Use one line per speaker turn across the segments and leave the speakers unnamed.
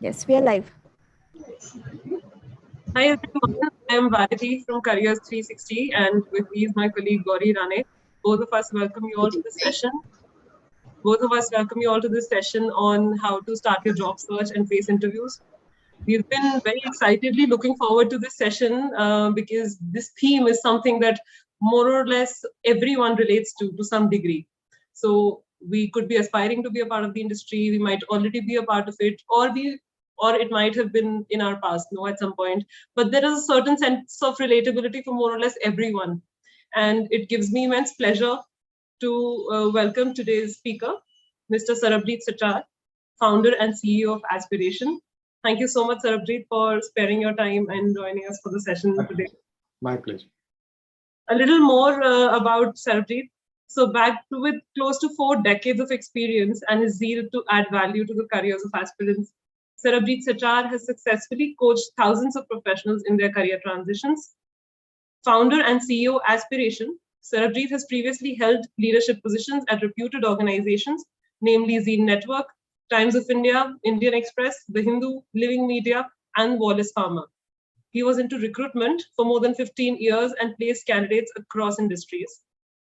Yes, we are live.
Hi everyone, I am Varati from Careers 360 and with me is my colleague Gauri Rane. Both of us welcome you all to this session. On how to start your job search and face interviews. We've been very excitedly looking forward to this session because this theme is something that more or less everyone relates to some degree. So we could be aspiring to be a part of the industry, we might already be a part of it, or it might have been in our past, at some point. But there is a certain sense of relatability for more or less everyone. And it gives me immense pleasure to welcome today's speaker, Mr. Sarabjeet Sachar, founder and CEO of Aspiration. Thank you so much, Sarabjeet, for sparing your time and joining us for the session today.
My pleasure.
A little more about Sarabjeet. So backed with close to 4 decades of experience and his zeal to add value to the careers of aspirants, Sarabjeet Sachar has successfully coached thousands of professionals in their career transitions. Founder and CEO Aspiration, Sarabjeet has previously held leadership positions at reputed organizations, namely Zine Network, Times of India, Indian Express, The Hindu, Living Media, and Wallace Pharma. He was into recruitment for more than 15 years and placed candidates across industries.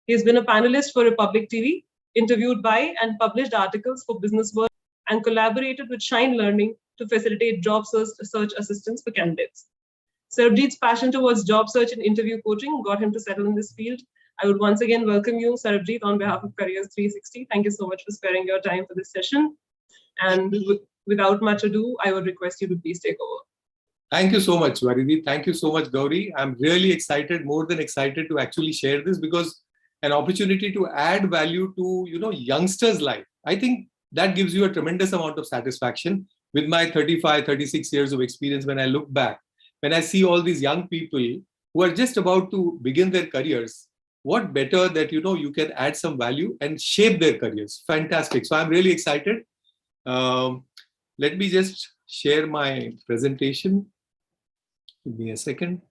He has been a panelist for Republic TV, interviewed by and published articles for Business World, and collaborated with Shine Learning to facilitate job search assistance for candidates. Sarabjeet's passion towards job search and interview coaching got him to settle in this field. I would once again welcome you, Sarabjeet, on behalf of Careers 360. Thank you so much for sparing your time for this session. And without much ado, I would request you to please take over.
Thank you so much, Varidi. Thank you so much, Gauri. I'm really excited, more than excited to actually share this, because an opportunity to add value to, youngsters' life. I think that gives you a tremendous amount of satisfaction. With my 35, 36 years of experience, when I look back, when I see all these young people who are just about to begin their careers, what better that, you can add some value and shape their careers. Fantastic. So I'm really excited. Let me just share my presentation. Give me a second.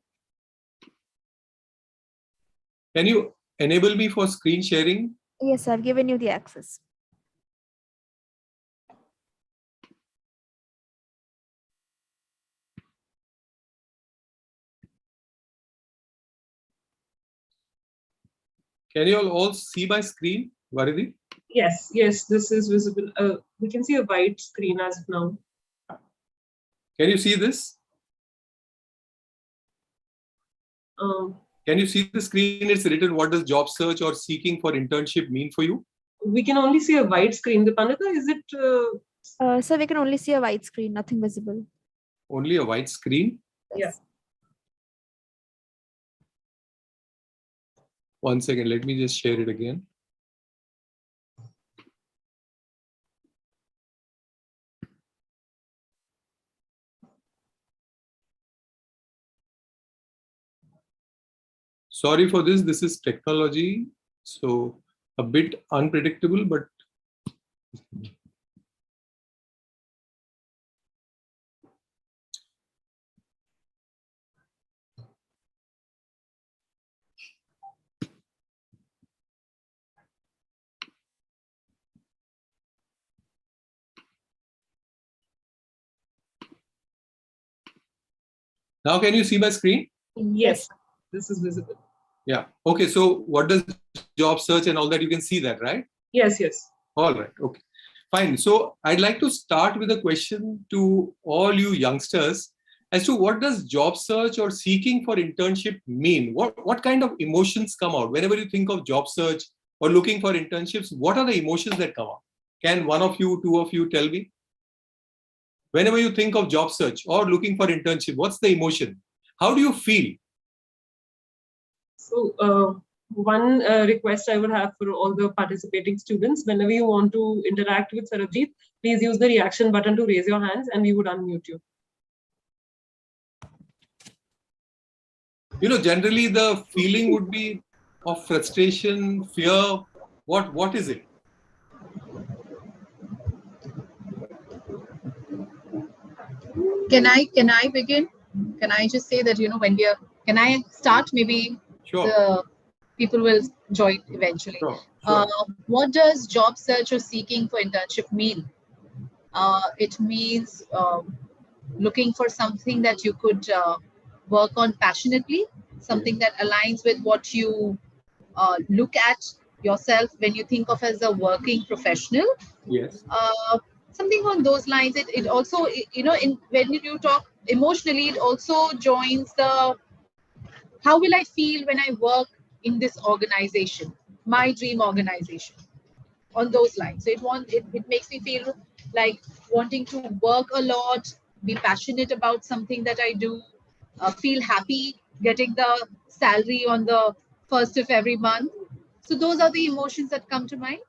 Can you enable me for screen sharing?
Yes, I've given you the access.
Can you all see my screen, Varidi?
Yes, this is visible. We can see a white screen as of now.
Can you see this? Can you see the screen? It's written, what does job search or seeking for internship mean for you?
We can only see a white screen. Dipandita, is it?
Sir, we can only see a white screen, nothing visible.
Only a white screen?
Yes.
One second, let me just share it again. Sorry for this. This is technology, so a bit unpredictable, but now can you see my screen?
Yes, this is visible.
Yeah. Okay. So what does job search and all that, you can see that, right?
Yes.
All right. Okay. Fine. So I'd like to start with a question to all you youngsters as to what does job search or seeking for internship mean? What kind of emotions come out whenever you think of job search or looking for internships? What are the emotions that come out? Can one of you, two of you tell me? Whenever you think of job search or looking for internship, what's the emotion? How do you feel?
So one request I would have for all the participating students, whenever you want to interact with Sarabjeet, please use the reaction button to raise your hands and we would unmute you.
Generally the feeling would be of frustration, fear. What is it?
Can I begin? Can I just say that, when can I start? Maybe
sure.
The people will join eventually.
Sure.
What does job search or seeking for internship mean? It means looking for something that you could work on passionately, something that aligns with what you look at yourself when you think of as a working professional.
Yes.
Something on those lines. It also, when you talk emotionally, it also joins the how will I feel when I work in this organization, my dream organization, on those lines. So it makes me feel like wanting to work a lot, be passionate about something that I do, feel happy getting the salary on the first of every month. So those are the emotions that come to mind.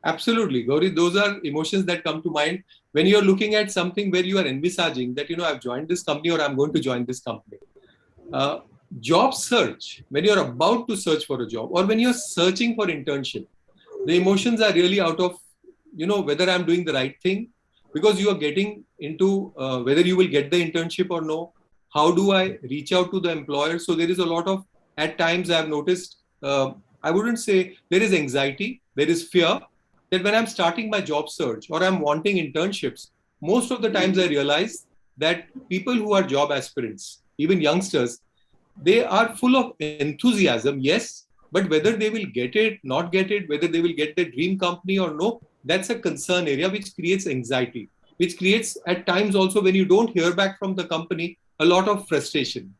Absolutely, Gauri. Those are emotions that come to mind when you're looking at something where you are envisaging that, I've joined this company or I'm going to join this company. Job search, when you're about to search for a job or when you're searching for internship, the emotions are really out of, whether I'm doing the right thing, because you are getting into whether you will get the internship or no. How do I reach out to the employer? So there is a lot of, at times I've noticed, I wouldn't say there is anxiety, there is fear that when I'm starting my job search or I'm wanting internships, most of the times I realize that people who are job aspirants, even youngsters, they are full of enthusiasm, yes, but whether they will get it, not get it, whether they will get their dream company or no, that's a concern area which creates anxiety, which creates at times also when you don't hear back from the company, a lot of frustration.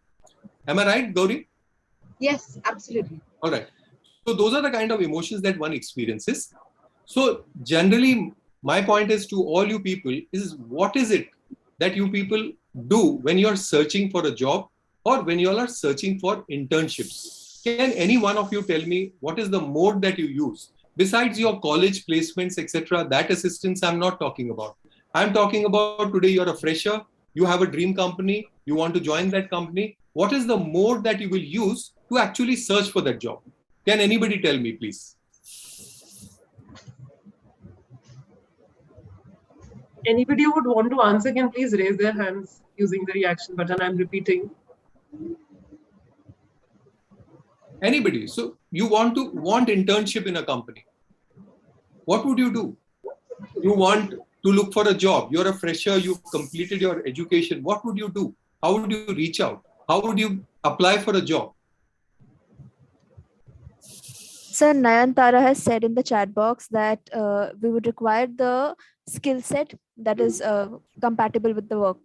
Am I right, Gauri?
Yes, absolutely.
All right. So those are the kind of emotions that one experiences. So generally, my point is to all you people is what is it that you people do when you're searching for a job or when you are searching for internships? Can any one of you tell me what is the mode that you use? Besides your college placements, etc., that assistance I'm not talking about. I'm talking about today you're a fresher, you have a dream company, you want to join that company. What is the mode that you will use to actually search for that job? Can anybody tell me, please?
Anybody who would want to answer can please raise their hands using the reaction button. I'm repeating.
Anybody. So you want internship in a company. What would you do? You want to look for a job. You're a fresher. You've completed your education. What would you do? How would you reach out? How would you apply for a job?
Sir, Nayantara has said in the chat box that we would require the skill set that is compatible with the work.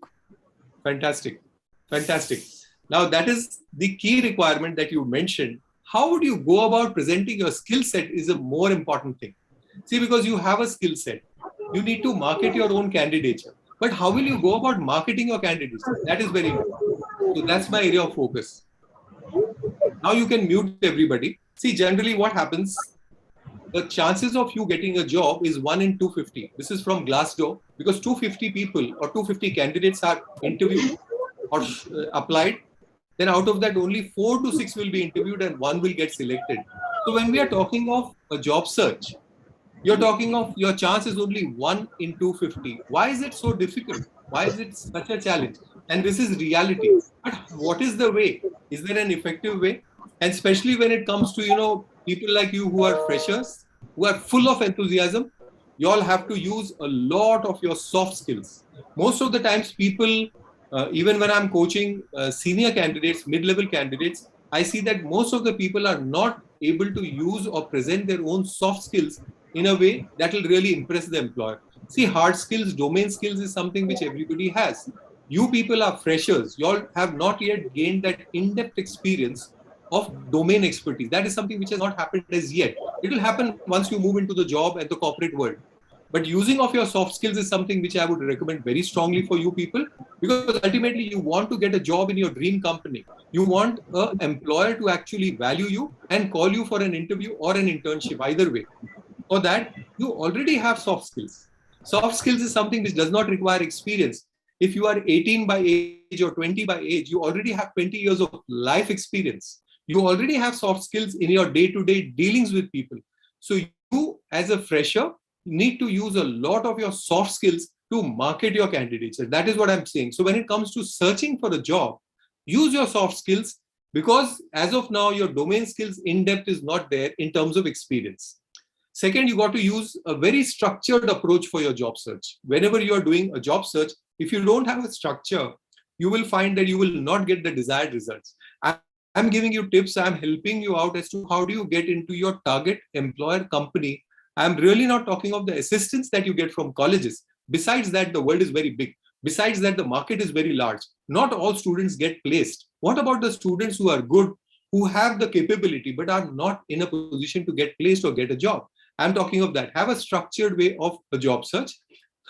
Fantastic. Fantastic. Now, that is the key requirement that you mentioned. How would you go about presenting your skill set is a more important thing. See, because you have a skill set, you need to market your own candidature. But how will you go about marketing your candidature? That is very important. So that's my area of focus. Now you can mute everybody. See, generally what happens, the chances of you getting a job is 1 in 250. This is from Glassdoor, because 250 people or 250 candidates are interviewed or applied. Then out of that, only 4 to 6 will be interviewed and 1 will get selected. So when we are talking of a job search, you're talking of your chance is only 1 in 250. Why is it so difficult? Why is it such a challenge? And this is reality. But what is the way? Is there an effective way? And especially when it comes to, people like you who are freshers, who are full of enthusiasm, you all have to use a lot of your soft skills. Most of the times people, even when I'm coaching senior candidates, mid-level candidates, I see that most of the people are not able to use or present their own soft skills in a way that will really impress the employer. See, hard skills, domain skills is something which everybody has. You people are freshers. You all have not yet gained that in-depth experience of domain expertise. That is something which has not happened as yet. It will happen once you move into the job and the corporate world. But using of your soft skills is something which I would recommend very strongly for you people, because ultimately you want to get a job in your dream company. You want an employer to actually value you and call you for an interview or an internship, either way. For that, you already have soft skills. Soft skills is something which does not require experience. If you are 18 by age or 20 by age, you already have 20 years of life experience. You already have soft skills in your day-to-day dealings with people. So you, as a fresher, need to use a lot of your soft skills to market your candidature. That is what I'm saying. So when it comes to searching for a job, use your soft skills, because as of now, your domain skills in depth is not there in terms of experience. Second, you got to use a very structured approach for your job search. Whenever you are doing a job search, if you don't have a structure, you will find that you will not get the desired results. I'm giving you tips. I'm helping you out as to how do you get into your target employer company. I'm really not talking of the assistance that you get from colleges. Besides that, the world is very big. Besides that, the market is very large. Not all students get placed. What about the students who are good, who have the capability, but are not in a position to get placed or get a job? I'm talking of that. Have a structured way of a job search.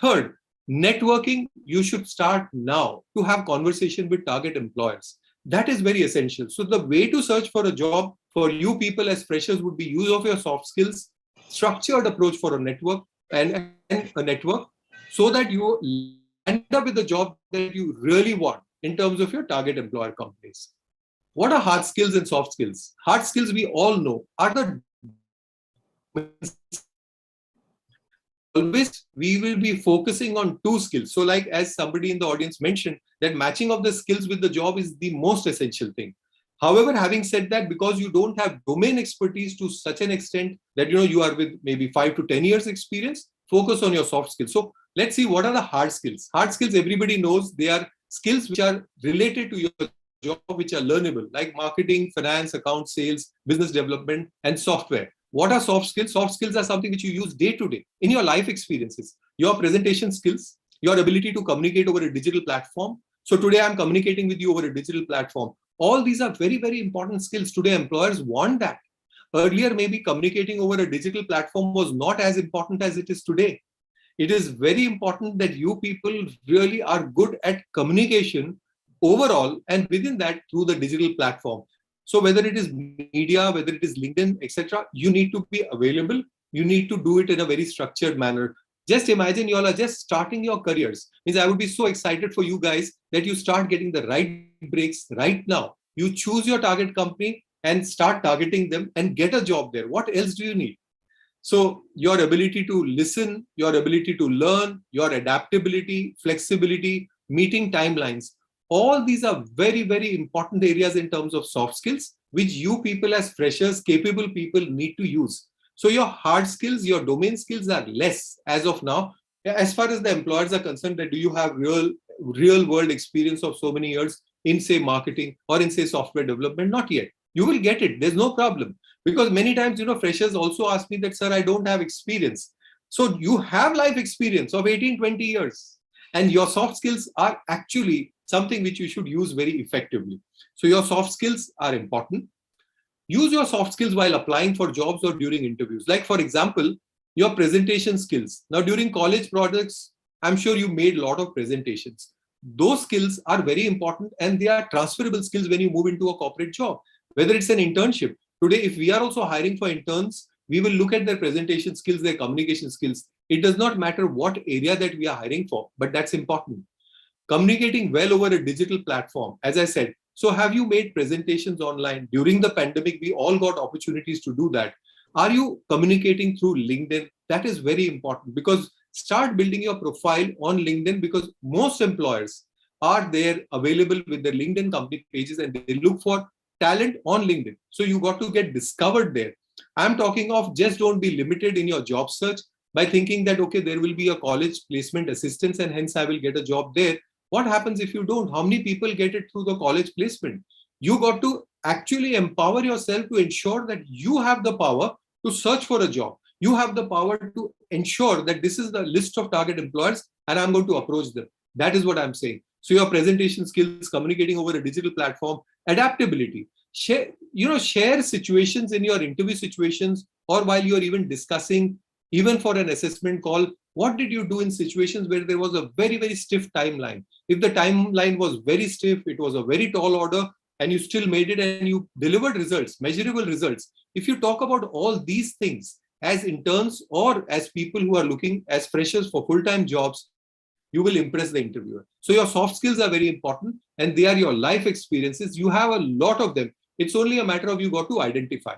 Third, networking. You should start now to have conversation with target employers. That is very essential. So the way to search for a job for you people as freshers would be use of your soft skills, structured approach for a network and a network, so that you end up with the job that you really want in terms of your target employer companies. What are hard skills and soft skills? Hard skills, we all know, are the always we will be focusing on two skills. So like as somebody in the audience mentioned, that matching of the skills with the job is the most essential thing. However, having said that, because you don't have domain expertise to such an extent that you are with maybe 5 to 10 years experience, focus on your soft skills. So let's see what are the hard skills. Hard skills, everybody knows, they are skills which are related to your job, which are learnable, like marketing, finance, account, sales, business development, and software. What are soft skills? Soft skills are something which you use day to day in your life experiences. Your presentation skills, your ability to communicate over a digital platform. So today I'm communicating with you over a digital platform. All these are very, very important skills. Today employers want that. Earlier, maybe communicating over a digital platform was not as important as it is today. It is very important that you people really are good at communication overall, and within that through the digital platform. So whether it is media, whether it is LinkedIn, etc., you need to be available. You need to do it in a very structured manner. Just imagine you all are just starting your careers. Means I would be so excited for you guys that you start getting the right breaks right now. You choose your target company and start targeting them and get a job there. What else do you need? So your ability to listen, your ability to learn, your adaptability, flexibility, meeting timelines, all these are very, very important areas in terms of soft skills, which you people as freshers, capable people need to use. So your hard skills, your domain skills are less as of now. As far as the employers are concerned, that do you have real world experience of so many years in say marketing or in say software development? Not yet. You will get it. There's no problem. Because many times, freshers also ask me that, sir, I don't have experience. So you have life experience of 18, 20 years. And your soft skills are actually something which you should use very effectively. So your soft skills are important. Use your soft skills while applying for jobs or during interviews. Like, for example, your presentation skills. Now, during college projects, I'm sure you made a lot of presentations. Those skills are very important and they are transferable skills when you move into a corporate job. Whether it's an internship. Today, if we are also hiring for interns, we will look at their presentation skills, their communication skills. It does not matter what area that we are hiring for, but that's important. Communicating well over a digital platform, as I said. So have you made presentations online? During the pandemic, we all got opportunities to do that. Are you communicating through LinkedIn? That is very important, because start building your profile on LinkedIn, because most employers are there available with their LinkedIn company pages and they look for talent on LinkedIn. So you got to get discovered there. I'm talking of just don't be limited in your job search by thinking that, okay, there will be a college placement assistance and hence I will get a job there. What happens if you don't? How many people get it through the college placement? You got to actually empower yourself to ensure that you have the power to search for a job. You have the power to ensure that this is the list of target employers and I'm going to approach them. That is what I'm saying. So your presentation skills, communicating over a digital platform, adaptability, share situations in your interview situations, or while you're even discussing, even for an assessment call, what did you do in situations where there was a very, very stiff timeline? If the timeline was very stiff, it was a very tall order, and you still made it and you delivered results, measurable results. If you talk about all these things as interns or as people who are looking as freshers for full-time jobs, you will impress the interviewer. So your soft skills are very important and they are your life experiences. You have a lot of them. It's only a matter of you got to identify.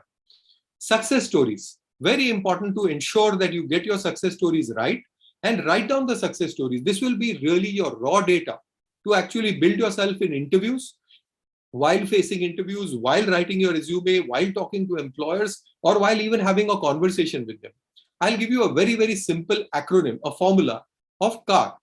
Success stories. Very important to ensure that you get your success stories right and write down the success stories. This will be really your raw data to actually build yourself in interviews, while facing interviews, while writing your resume, while talking to employers, or while even having a conversation with them. I'll give you a very, very simple acronym, a formula of CAR.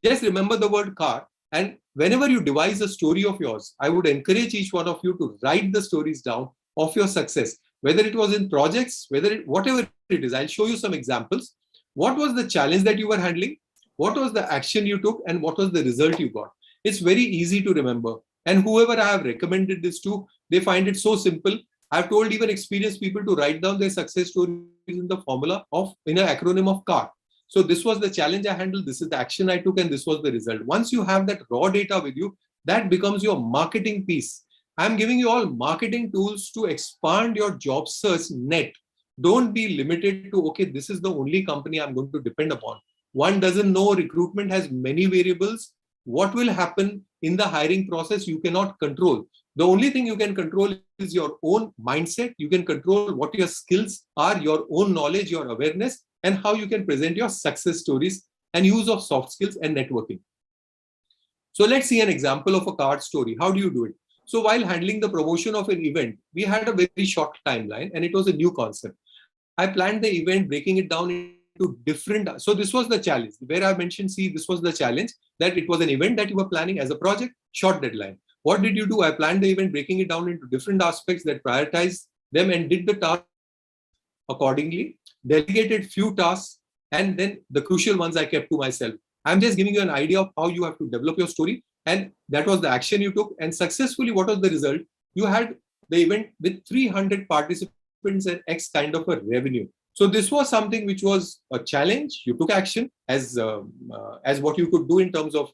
Just remember the word CAR. And whenever you devise a story of yours, I would encourage each one of you to write the stories down of your success, whether it was in projects, whatever it is. I'll show you some examples. What was the challenge that you were handling? What was the action you took? And what was the result you got? It's very easy to remember. And whoever I have recommended this to, they find it so simple. I've told even experienced people to write down their success stories in the formula in an acronym of CAR. So this was the challenge I handled, this is the action I took, and this was the result. Once you have that raw data with you, that becomes your marketing piece. I'm giving you all marketing tools to expand your job search net. Don't be limited to, okay, this is the only company I'm going to depend upon. One doesn't know recruitment has many variables. What will happen in the hiring process, you cannot control. The only thing you can control is your own mindset. You can control what your skills are, your own knowledge, your awareness, and how you can present your success stories and use of soft skills and networking. So let's see an example of a card story. How do you do it? So while handling the promotion of an event, we had a very short timeline and it was a new concept. I planned the event, breaking it down into different. So this was the challenge where I mentioned, see, this was the challenge, that it was an event that you were planning as a project, short deadline. What did you do? I planned the event, breaking it down into different aspects that prioritized them and did the task accordingly, delegated few tasks, and then the crucial ones I kept to myself. I'm just giving you an idea of how you have to develop your story. And that was the action you took. And successfully, what was the result? You had the event with 300 participants and X kind of a revenue. So this was something which was a challenge. You took action as what you could do in terms of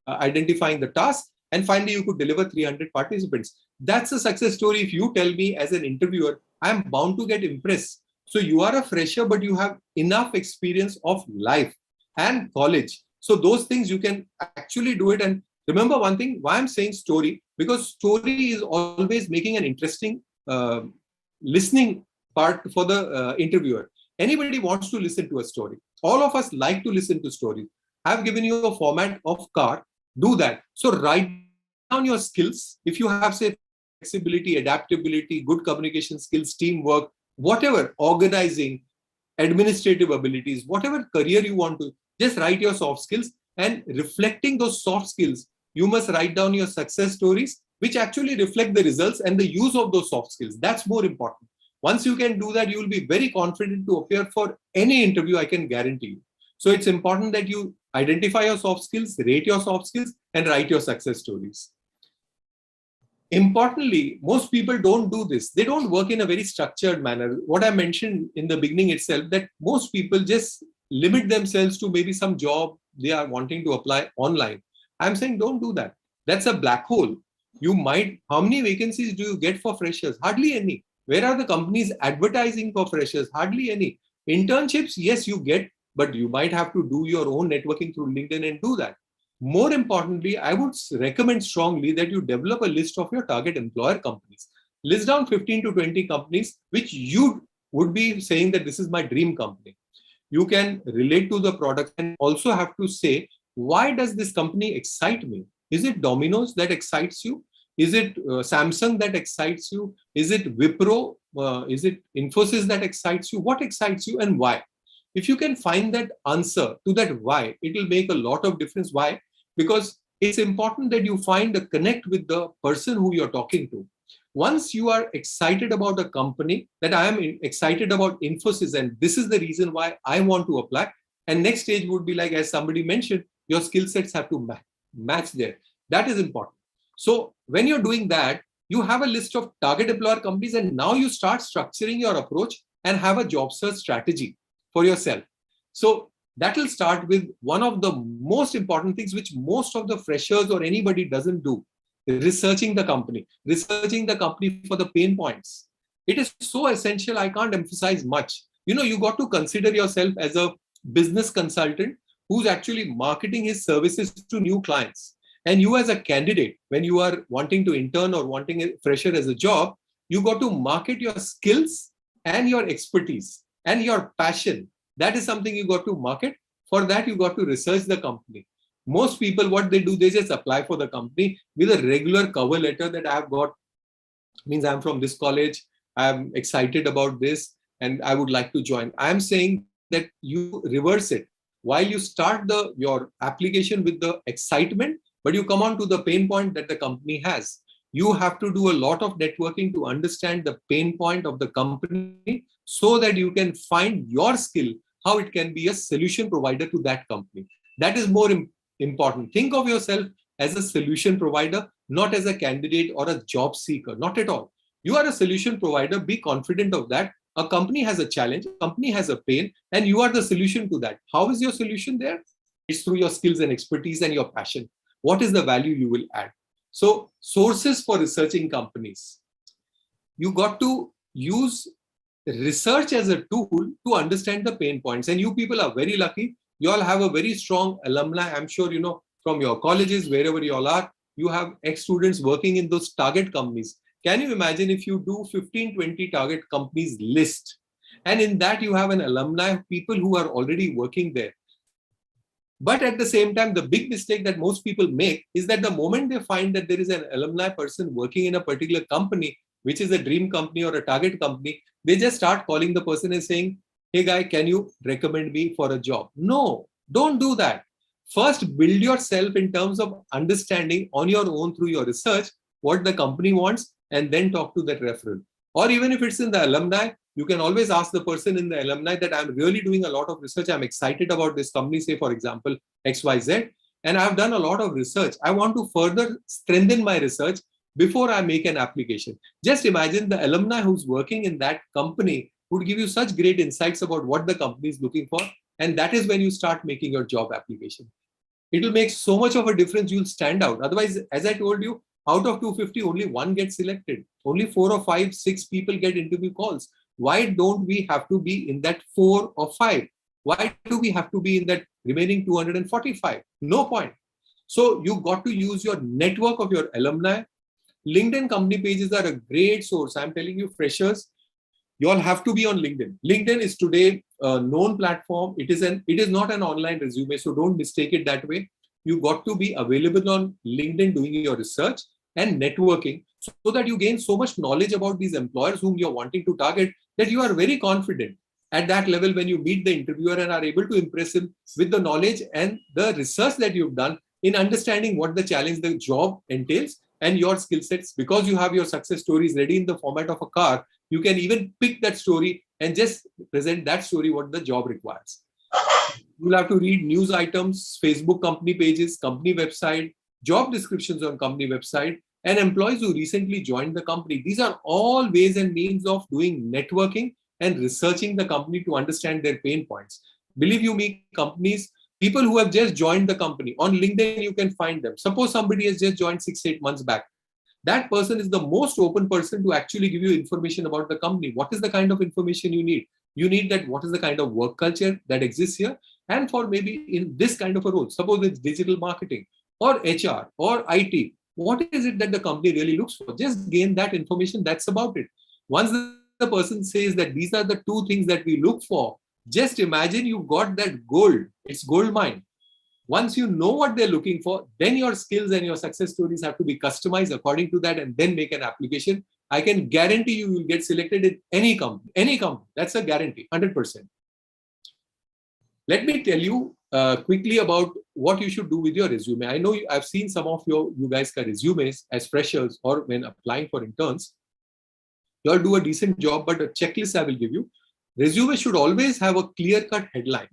identifying the task. And finally, you could deliver 300 participants. That's a success story. If you tell me as an interviewer, I'm bound to get impressed. So you are a fresher, but you have enough experience of life and college. So those things you can actually do it. And remember one thing, why I'm saying story, because story is always making an interesting listening part for the interviewer. Anybody wants to listen to a story. All of us like to listen to stories. I've given you a format of CAR. Do that. So write down your skills. If you have, say, flexibility, adaptability, good communication skills, teamwork, whatever, organizing, administrative abilities, whatever career you want to, just write your soft skills, and reflecting those soft skills, you must write down your success stories, which actually reflect the results and the use of those soft skills. That's more important. Once you can do that, you will be very confident to appear for any interview, I can guarantee you. So it's important that you identify your soft skills, rate your soft skills, and write your success stories. Importantly, most people don't do this. They don't work in a very structured manner. What I mentioned in the beginning itself, that most people just limit themselves to maybe some job they are wanting to apply online. I'm saying don't do that. That's a black hole. You might, how many vacancies do you get for freshers? Hardly any. Where are the companies advertising for freshers? Hardly any. Internships, yes, you get, but you might have to do your own networking through LinkedIn and do that. More importantly, I would recommend strongly that you develop a list of your target employer companies. List down 15 to 20 companies, which you would be saying that this is my dream company. You can relate to the product and also have to say, why does this company excite me? Is it Domino's that excites you? Is it Samsung that excites you? Is it Wipro? Is it Infosys that excites you? What excites you and why? If you can find that answer to that why, it will make a lot of difference. Why? Because it's important that you find a connect with the person who you're talking to. Once you are excited about a company, that I am excited about Infosys, and this is the reason why I want to apply. And next stage would be like, as somebody mentioned, your skill sets have to match there. That is important. So when you're doing that, you have a list of target employer companies, and now you start structuring your approach and have a job search strategy for yourself. So that will start with one of the most important things which most of the freshers or anybody doesn't do: researching the company for the pain points. It is so essential. I can't emphasize much. You got to consider yourself as a business consultant who's actually marketing his services to new clients. And you as a candidate, when you are wanting to intern or wanting a fresher as a job, you got to market your skills and your expertise and your passion. That is something you got to market. For that, you got to research the company. Most people, what they do, they just apply for the company with a regular cover letter that I've got. Means I'm from this college, I'm excited about this, and I would like to join. I'm saying that you reverse it. While you start your application with the excitement, but you come on to the pain point that the company has. You have to do a lot of networking to understand the pain point of the company so that you can find your skill, how it can be a solution provider to that company. That is more important. Think of yourself as a solution provider, not as a candidate or a job seeker, not at all. You are a solution provider. Be confident of that. A company has a challenge, a company has a pain, and you are the solution to that. How is your solution there? It's through your skills and expertise and your passion. What is the value you will add? So, sources for researching companies. You got to use research as a tool to understand the pain points. And you people are very lucky. You all have a very strong alumni. I'm sure, from your colleges, wherever you all are, you have ex-students working in those target companies. Can you imagine if you do 15, 20 target companies list, and in that you have an alumni of people who are already working there? But at the same time, the big mistake that most people make is that the moment they find that there is an alumni person working in a particular company, which is a dream company or a target company, they just start calling the person and saying, hey guy, can you recommend me for a job? No, don't do that. First, build yourself in terms of understanding on your own through your research what the company wants, and then talk to that referral. Or even if it's in the alumni, you can always ask the person in the alumni that I'm really doing a lot of research. I'm excited about this company, say for example, XYZ, and I've done a lot of research. I want to further strengthen my research before I make an application. Just imagine the alumni who's working in that company would give you such great insights about what the company is looking for. And that is when you start making your job application. It will make so much of a difference. You'll stand out. Otherwise, as I told you, out of 250, only one gets selected. Only 4 or 5, 6 people get interview calls. Why don't we have to be in that 4 or 5? Why do we have to be in that remaining 245? No point. So you got to use your network of your alumni. LinkedIn company pages are a great source. I'm telling you, freshers, you all have to be on LinkedIn. LinkedIn is today a known platform. It is not an online resume, so don't mistake it that way. You got to be available on LinkedIn doing your research and networking so that you gain so much knowledge about these employers whom you're wanting to target that you are very confident at that level when you meet the interviewer and are able to impress him with the knowledge and the research that you've done in understanding what the challenge the job entails and your skill sets. Because you have your success stories ready in the format of a car, you can even pick that story and just present that story what the job requires. You'll have to read news items, Facebook company pages, company website, job descriptions on company website, and employees who recently joined the company. These are all ways and means of doing networking and researching the company to understand their pain points. Believe you me, companies, people who have just joined the company, on LinkedIn you can find them. Suppose somebody has just joined 6-8 months back. That person is the most open person to actually give you information about the company. What is the kind of information you need? You need that what is the kind of work culture that exists here, and for maybe in this kind of a role. Suppose it's digital marketing or HR or IT. What is it that the company really looks for? Just gain that information. That's about it. Once the person says that these are the 2 things that we look for, just imagine you've got that gold. It's gold mine. Once you know what they're looking for, then your skills and your success stories have to be customized according to that and then make an application. I can guarantee you will get selected in any company. Any company. That's a guarantee, 100%. Let me tell you quickly about what you should do with your resume. I know I've seen some of you guys' resumes as freshers or when applying for interns. You all do a decent job, but a checklist I will give you. Resume should always have a clear-cut headline.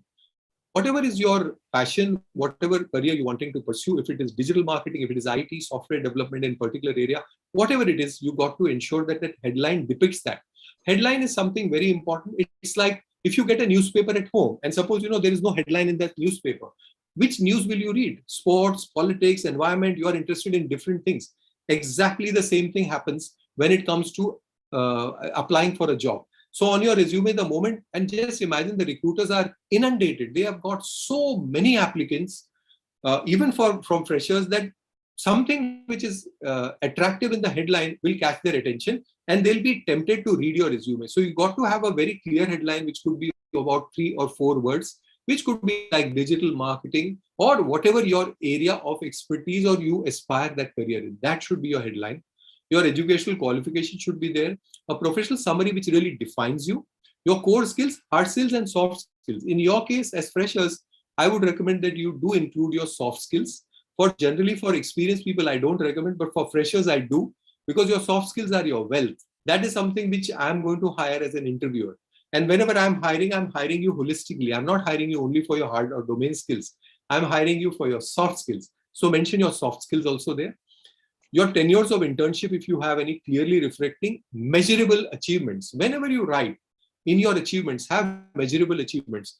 Whatever is your passion, whatever career you're wanting to pursue, if it is digital marketing, if it is IT, software development in particular area, whatever it is, you got to ensure that that headline depicts that. Headline is something very important. It's like if you get a newspaper at home and suppose there is no headline in that newspaper, which news will you read? Sports, politics, environment, you are interested in different things. Exactly the same thing happens when it comes to applying for a job. So on your resume, the moment, and just imagine the recruiters are inundated. They have got so many applicants, even from freshers, that something which is attractive in the headline will catch their attention and they'll be tempted to read your resume. So you got to have a very clear headline, which could be about 3 or 4 words, which could be like digital marketing or whatever your area of expertise or you aspire that career in. That should be your headline. Your educational qualification should be there. A professional summary which really defines you. Your core skills, hard skills and soft skills. In your case, as freshers, I would recommend that you do include your soft skills. Generally for experienced people, I don't recommend, but for freshers, I do, because your soft skills are your wealth. That is something which I'm going to hire as an interviewer. And whenever I'm hiring you holistically. I'm not hiring you only for your hard or domain skills. I'm hiring you for your soft skills. So mention your soft skills also there. Your tenures of internship, if you have any, clearly reflecting measurable achievements. Whenever you write in your achievements, have measurable achievements.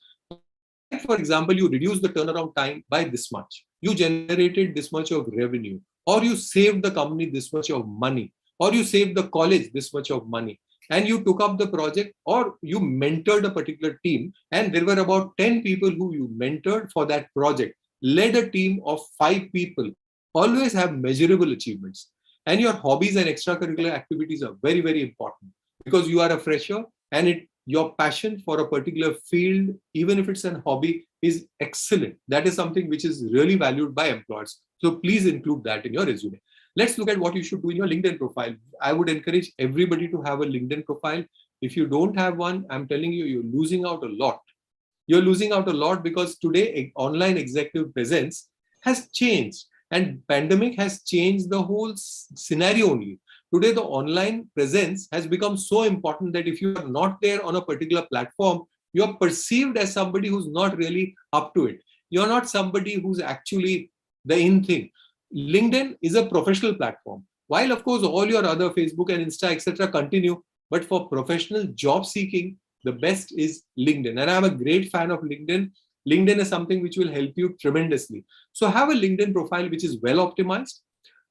For example, you reduce the turnaround time by this much. You generated this much of revenue, or you saved the company this much of money, or you saved the college this much of money, and you took up the project, or you mentored a particular team, and there were about 10 people who you mentored for that project, led a team of 5 people. Always have measurable achievements. And your hobbies and extracurricular activities are very, very important, because you are a fresher, and your passion for a particular field, even if it's a hobby, is excellent. That is something which is really valued by employers. So please include that in your resume. Let's look at what you should do in your LinkedIn profile. I would encourage everybody to have a LinkedIn profile. If you don't have one, I'm telling you, you're losing out a lot. You're losing out a lot, because today online executive presence has changed, and pandemic has changed the whole scenario only. Today, the online presence has become so important that if you are not there on a particular platform, you are perceived as somebody who's not really up to it. You're not somebody who's actually the in thing. LinkedIn is a professional platform. While, of course, all your other Facebook and Insta, etc. continue, but for professional job seeking, the best is LinkedIn. And I'm a great fan of LinkedIn. LinkedIn is something which will help you tremendously. So have a LinkedIn profile which is well optimized.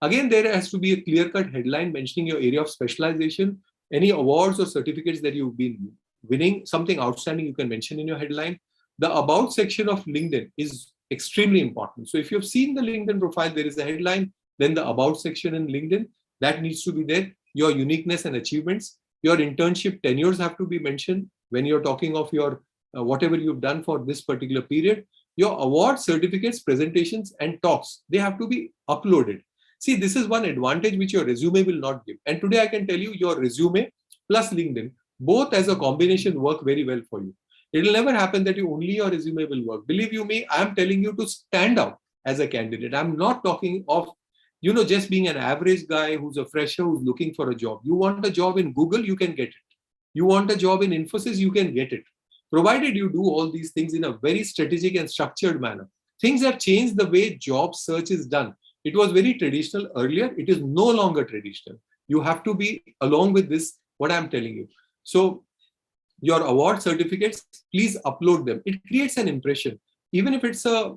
Again, there has to be a clear-cut headline mentioning your area of specialization, any awards or certificates that you've been winning, something outstanding you can mention in your headline. The About section of LinkedIn is extremely important. So if you've seen the LinkedIn profile, there is a headline, then the About section in LinkedIn, that needs to be there. Your uniqueness and achievements, your internship tenures have to be mentioned when you're talking of your whatever you've done for this particular period. Your awards, certificates, presentations, and talks, they have to be uploaded. See, this is one advantage which your resume will not give. And today I can tell you, your resume plus LinkedIn, both as a combination, work very well for you. It will never happen that only your resume will work. Believe you me, I'm telling you to stand out as a candidate. I'm not talking of, just being an average guy who's a fresher who's looking for a job. You want a job in Google, you can get it. You want a job in Infosys, you can get it. Provided you do all these things in a very strategic and structured manner. Things have changed the way job search is done. It was very traditional earlier. It is no longer traditional. You have to be along with this, what I'm telling you. So your award certificates, please upload them. It creates an impression. Even if it's a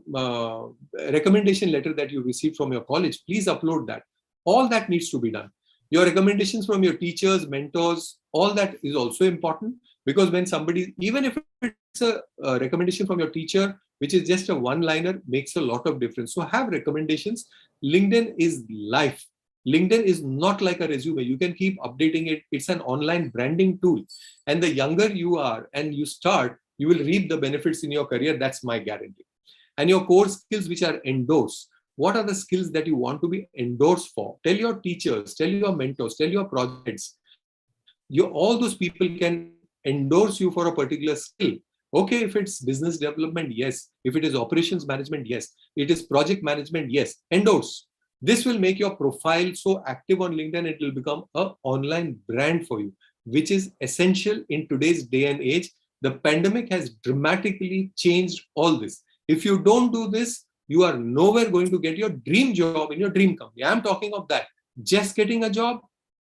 recommendation letter that you received from your college, please upload that. All that needs to be done. Your recommendations from your teachers, mentors, all that is also important, because when somebody, even if it's a recommendation from your teacher, which is just a one-liner, makes a lot of difference. So have recommendations. LinkedIn is life. LinkedIn is not like a resume. You can keep updating it. It's an online branding tool. And the younger you are and you start, you will reap the benefits in your career. That's my guarantee. And your core skills which are endorsed. What are the skills that you want to be endorsed for? Tell your teachers, tell your mentors, tell your projects. All those people can endorse you for a particular skill. Okay, if it's business development, yes. If it is operations management, yes. It is project management, yes. Endorse. This will make your profile so active on LinkedIn, it will become an online brand for you, which is essential in today's day and age. The pandemic has dramatically changed all this. If you don't do this, you are nowhere going to get your dream job in your dream company. I'm talking of that. Just getting a job,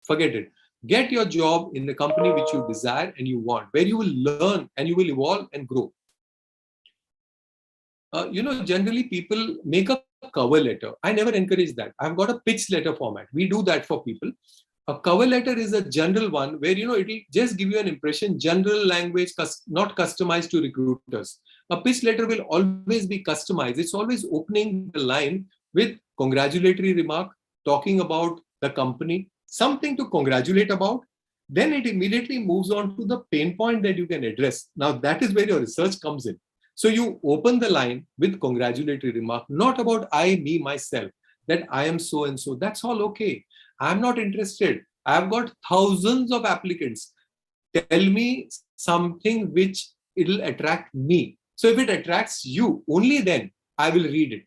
forget it. Get your job in the company which you desire and you want, where you will learn and you will evolve and grow. Generally people make a cover letter. I never encourage that. I've got a pitch letter format. We do that for people. A cover letter is a general one where, it will just give you an impression, general language, not customized to recruiters. A pitch letter will always be customized. It's always opening the line with congratulatory remark, talking about the company, something to congratulate about. Then it immediately moves on to the pain point that you can address. Now that is where your research comes in. So you open the line with congratulatory remark, not about I, me, myself, that I am so and so. That's all okay. I'm not interested. I've got thousands of applicants. Tell me something which it'll attract me. So if it attracts you, only then I will read it.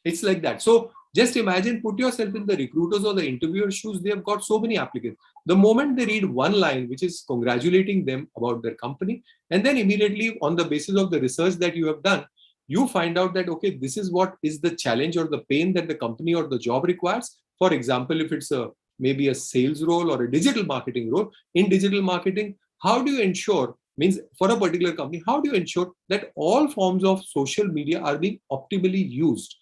It's like that. So just imagine, put yourself in the recruiters or the interviewer shoes. They have got so many applicants. The moment they read one line, which is congratulating them about their company, and then immediately on the basis of the research that you have done, you find out that, okay, this is what is the challenge or the pain that the company or the job requires. For example, if it's maybe a sales role or a digital marketing role, in digital marketing, how do you ensure, means for a particular company, how do you ensure that all forms of social media are being optimally used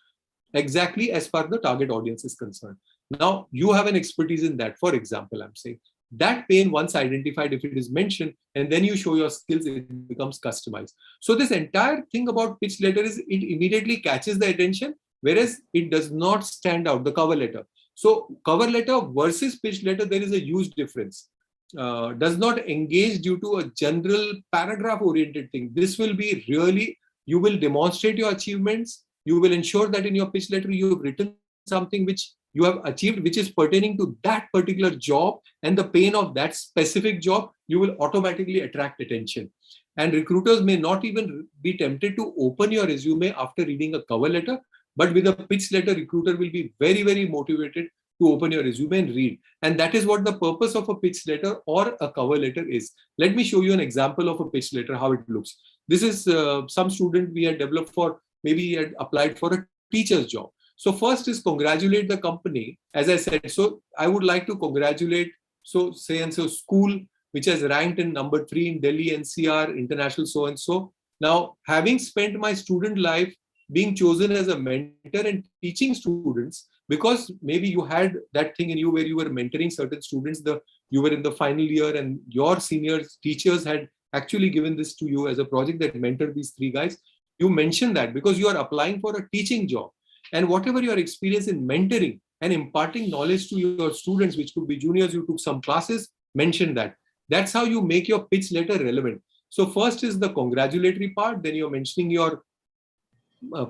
exactly as far as the target audience is concerned? Now, you have an expertise in that. For example, I'm saying that pain, once identified, if it is mentioned, and then you show your skills, it becomes customized. So this entire thing about pitch letter is it immediately catches the attention, whereas it does not stand out, the cover letter. So cover letter versus pitch letter, there is a huge difference. Does not engage due to a general paragraph oriented thing. This will be really, you will demonstrate your achievements. You will ensure that in your pitch letter, you have written something which you have achieved, which is pertaining to that particular job and the pain of that specific job. You will automatically attract attention. And recruiters may not even be tempted to open your resume after reading a cover letter, but with a pitch letter, recruiter will be very, very motivated to open your resume and read. And that is what the purpose of a pitch letter or a cover letter is. Let me show you an example of a pitch letter, how it looks. This is some student we had developed for, maybe he had applied for a teacher's job. So first is congratulate the company. As I said, so I would like to congratulate, so say and so school, which has ranked in number 3 in Delhi NCR, international so and so. Now, having spent my student life being chosen as a mentor and teaching students, because maybe you had that thing in you where you were mentoring certain students, you were in the final year and your seniors, teachers had actually given this to you as a project that mentored these 3 guys. You mention that because you are applying for a teaching job. And whatever your experience in mentoring and imparting knowledge to your students, which could be juniors, you took some classes, mention that. That's how you make your pitch letter relevant. So first is the congratulatory part, then you're mentioning your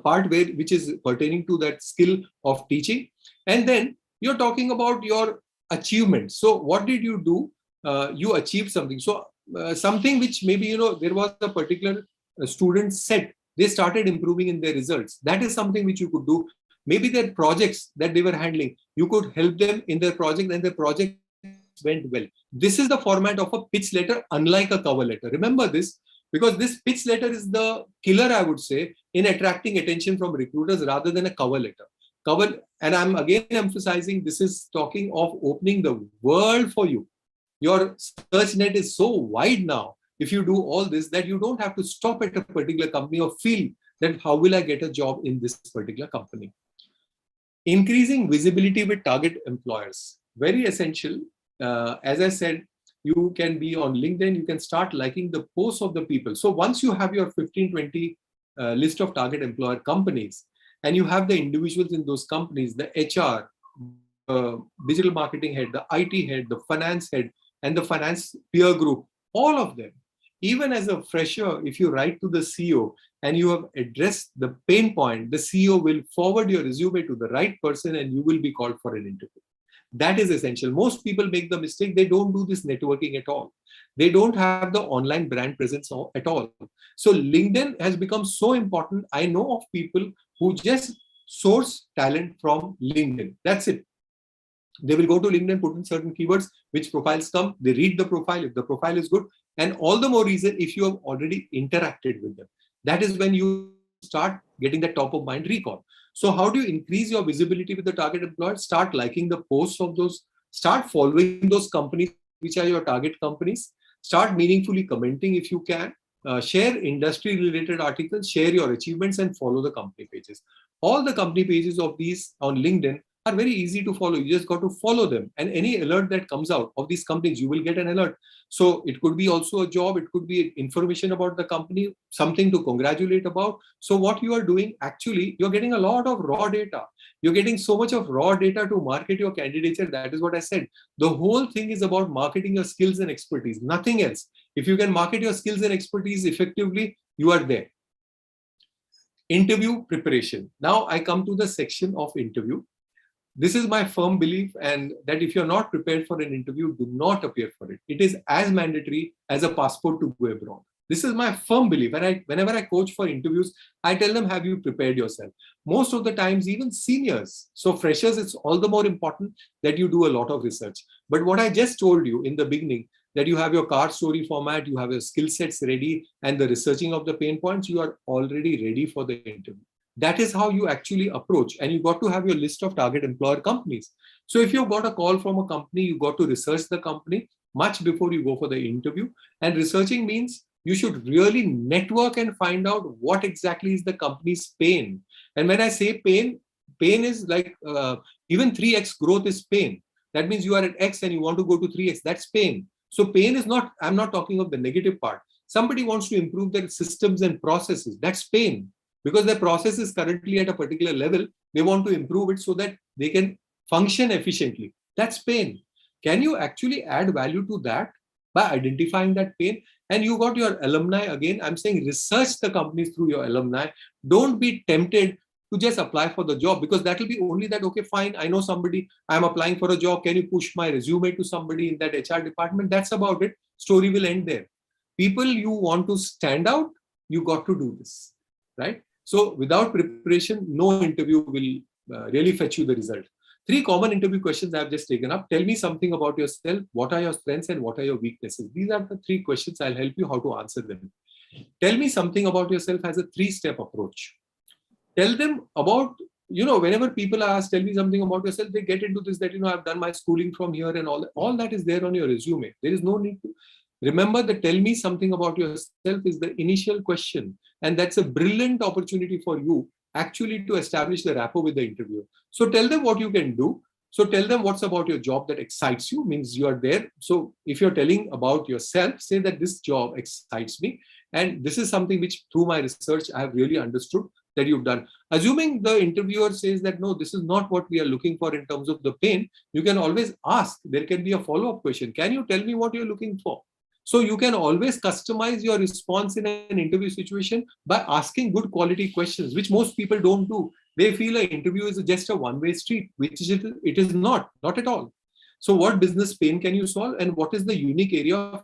part which is pertaining to that skill of teaching. And then you're talking about your achievements. So what did you do? You achieved something. So something which maybe, there was a particular student set, they started improving in their results. That is something which you could do. Maybe their projects that they were handling, you could help them in their project and their project went well. This is the format of a pitch letter, unlike a cover letter. Remember this, because this pitch letter is the killer, I would say, in attracting attention from recruiters rather than a cover letter. And I'm again emphasizing, this is talking of opening the world for you. Your search net is so wide now, if you do all this, that you don't have to stop at a particular company or feel that how will I get a job in this particular company. Increasing visibility with target employers, very essential. As I said, you can be on LinkedIn, you can start liking the posts of the people. So once you have your 15, 20 list of target employer companies, and you have the individuals in those companies, the HR, digital marketing head, the IT head, the finance head, and the finance peer group, all of them. Even as a fresher, if you write to the CEO and you have addressed the pain point, the CEO will forward your resume to the right person and you will be called for an interview. That is essential. Most people make the mistake, they don't do this networking at all. They don't have the online brand presence at all. So LinkedIn has become so important. I know of people who just source talent from LinkedIn. That's it. They will go to LinkedIn, put in certain keywords, which profiles come, they read the profile, if the profile is good, and all the more reason if you have already interacted with them. That is when you start getting the top of mind recall. So how do you increase your visibility with the target employer? Start liking the posts of those, start following those companies which are your target companies, start meaningfully commenting if you can, share industry related articles, share your achievements and follow the company pages. All the company pages of these on LinkedIn are very easy to follow. You just got to follow them, and any alert that comes out of these companies, you will get an alert. So it could be also a job, it could be information about the company, something to congratulate about. So what you are doing, actually, you're getting a lot of raw data. You're getting so much of raw data to market your candidature. That is what I said. The whole thing is about marketing your skills and expertise, nothing else. If you can market your skills and expertise effectively, you are there. Interview preparation. Now I come to the section of interview. This is my firm belief, and that if you're not prepared for an interview, do not appear for it. It is as mandatory as a passport to go abroad. This is my firm belief. And whenever I coach for interviews, I tell them, have you prepared yourself? Most of the times, even seniors. So freshers, it's all the more important that you do a lot of research. But what I just told you in the beginning, that you have your card story format, you have your skill sets ready, and the researching of the pain points, you are already ready for the interview. That is how you actually approach. And you got to have your list of target employer companies. So if you've got a call from a company, you got to research the company much before you go for the interview. And researching means you should really network and find out what exactly is the company's pain. And when I say pain, pain is like even 3x growth is pain. That means you are at X and you want to go to 3x. That's pain. So pain is not, I'm not talking of the negative part. Somebody wants to improve their systems and processes. That's pain. Because their process is currently at a particular level, they want to improve it so that they can function efficiently. That's pain. Can you actually add value to that by identifying that pain? And you got your alumni again. I'm saying research the companies through your alumni. Don't be tempted to just apply for the job, because that will be only that, okay, fine, I know somebody, I'm applying for a job. Can you push my resume to somebody in that HR department? That's about it. Story will end there. People you want to stand out, you got to do this, right? So without preparation, no interview will really fetch you the result. 3 common interview questions I have just taken up. Tell me something about yourself. What are your strengths and what are your weaknesses? These are the 3 questions. I'll help you how to answer them. Tell me something about yourself as a 3-step approach. Tell them about, whenever people ask, tell me something about yourself, they get into this that, I've done my schooling from here and all that. All that is there on your resume. There is no need to. Remember that tell me something about yourself is the initial question. And that's a brilliant opportunity for you actually to establish the rapport with the interviewer. So tell them what you can do. So tell them what's about your job that excites you, means you are there. So if you're telling about yourself, say that this job excites me. And this is something which through my research, I have really understood that you've done. Assuming the interviewer says that, no, this is not what we are looking for in terms of the pain, you can always ask. There can be a follow-up question. Can you tell me what you're looking for? So you can always customize your response in an interview situation by asking good quality questions, which most people don't do. They feel an interview is just a one-way street, which it is not at all. So what business pain can you solve, and what is the unique area of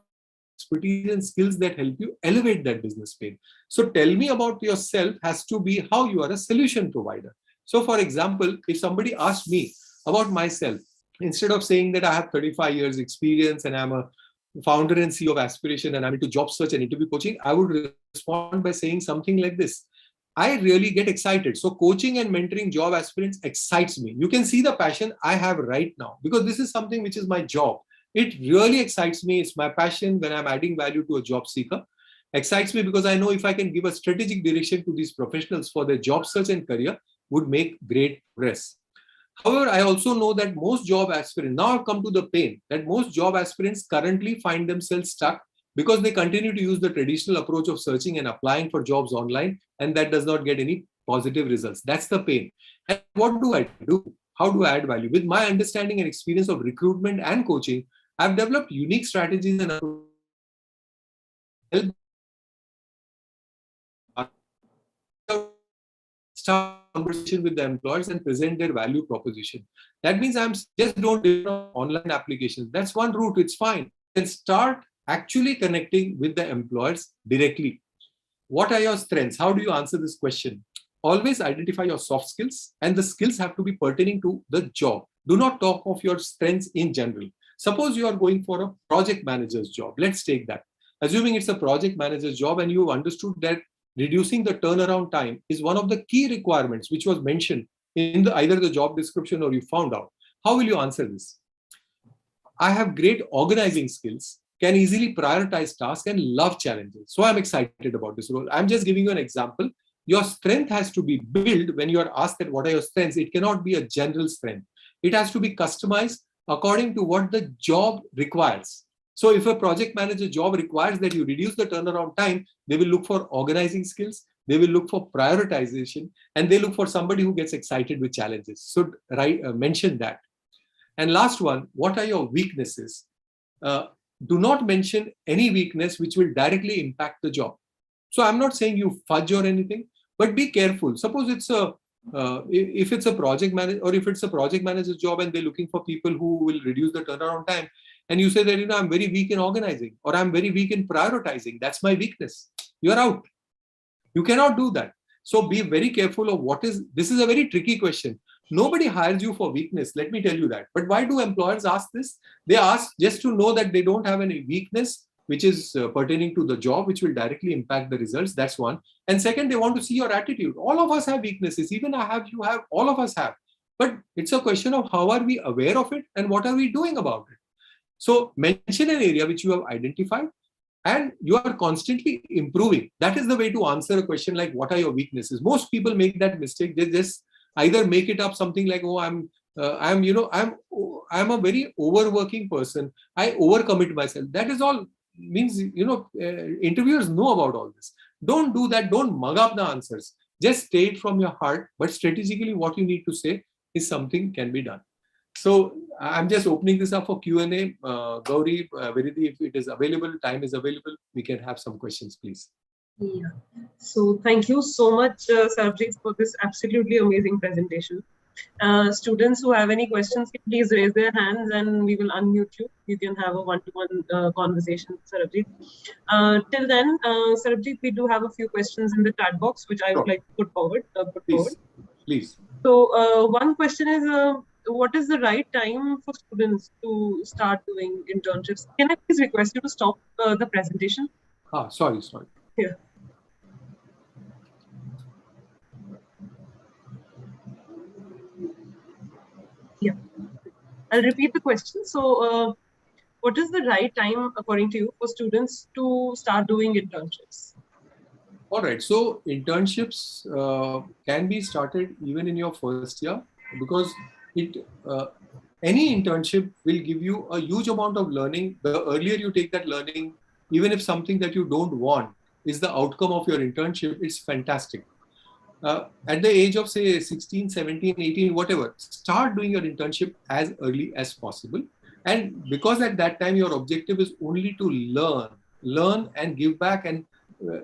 expertise and skills that help you elevate that business pain? So tell me about yourself has to be how you are a solution provider. So for example, if somebody asked me about myself, instead of saying that I have 35 years experience and I'm a founder and CEO of Aspiration and I'm into job search and interview coaching, I would respond by saying something like this. I really get excited. So coaching and mentoring job aspirants excites me. You can see the passion I have right now because this is something which is my job. It really excites me. It's my passion when I'm adding value to a job seeker. Excites me because I know if I can give a strategic direction to these professionals for their job search and career, would make great progress. However, I also know that most job aspirants, now I've come to the pain, that most job aspirants currently find themselves stuck because they continue to use the traditional approach of searching and applying for jobs online, and that does not get any positive results. That's the pain. And what do I do? How do I add value? With my understanding and experience of recruitment and coaching, I've developed unique strategies and start conversation with the employers and present their value proposition. That means I'm just don't do online applications. That's one route. It's fine. Then start actually connecting with the employers directly. What are your strengths? How do you answer this question? Always identify your soft skills, and the skills have to be pertaining to the job. Do not talk of your strengths in general. Suppose you are going for a project manager's job. Let's take that. Assuming it's a project manager's job and you've understood that reducing the turnaround time is one of the key requirements which was mentioned in either the job description or you found out. How will you answer this? I have great organizing skills, can easily prioritize tasks and love challenges. So I'm excited about this role. I'm just giving you an example. Your strength has to be built when you are asked that what are your strengths. It cannot be a general strength. It has to be customized according to what the job requires. So if a project manager job requires that you reduce the turnaround time, they will look for organizing skills, they will look for prioritization, and they look for somebody who gets excited with challenges. So mention that. And last one, what are your weaknesses? Do not mention any weakness which will directly impact the job. So I'm not saying you fudge or anything, but be careful. Suppose it's if it's a project manager or if it's a project manager's job and they're looking for people who will reduce the turnaround time, and you say that, I'm very weak in organizing, or I'm very weak in prioritizing, that's my weakness, you're out. You cannot do that. So be very careful of this is a very tricky question. Nobody hires you for weakness, let me tell you that. But why do employers ask this? They ask just to know that they don't have any weakness which is pertaining to the job, which will directly impact the results. That's one. And second, they want to see your attitude. All of us have weaknesses. Even I have, you have, all of us have. But it's a question of how are we aware of it and what are we doing about it? So mention an area which you have identified and you are constantly improving. That is the way to answer a question like, what are your weaknesses? Most people make that mistake. They just either make it up something like, oh, I'm a very overworking person. I overcommit myself. That is all means, interviewers know about all this. Don't do that. Don't mug up the answers. Just state from your heart, but strategically what you need to say is something can be done. So I'm just opening this up for Q&A. Gauri, Varidhi, if it is available, time is available, we can have some questions, please.
Yeah. So thank you so much, Sarabjeet, for this absolutely amazing presentation. Students who have any questions, please raise their hands and we will unmute you. You can have a one-to-one conversation with Sarabjeet. Till then, Sarabjeet, we do have a few questions in the chat box, which I would like to put forward.
Please.
So one question is, what is the right time for students to start doing internships? Can I please request you to stop the presentation?
Sorry.
Yeah. Yeah. I'll repeat the question. So what is the right time, according to you, for students to start doing internships?
All right. So internships can be started even in your first year, because any internship will give you a huge amount of learning. The earlier you take that learning, even if something that you don't want is the outcome of your internship, it's fantastic. At the age of say 16, 17, 18, whatever, start doing your internship as early as possible. And because at that time your objective is only to learn and give back and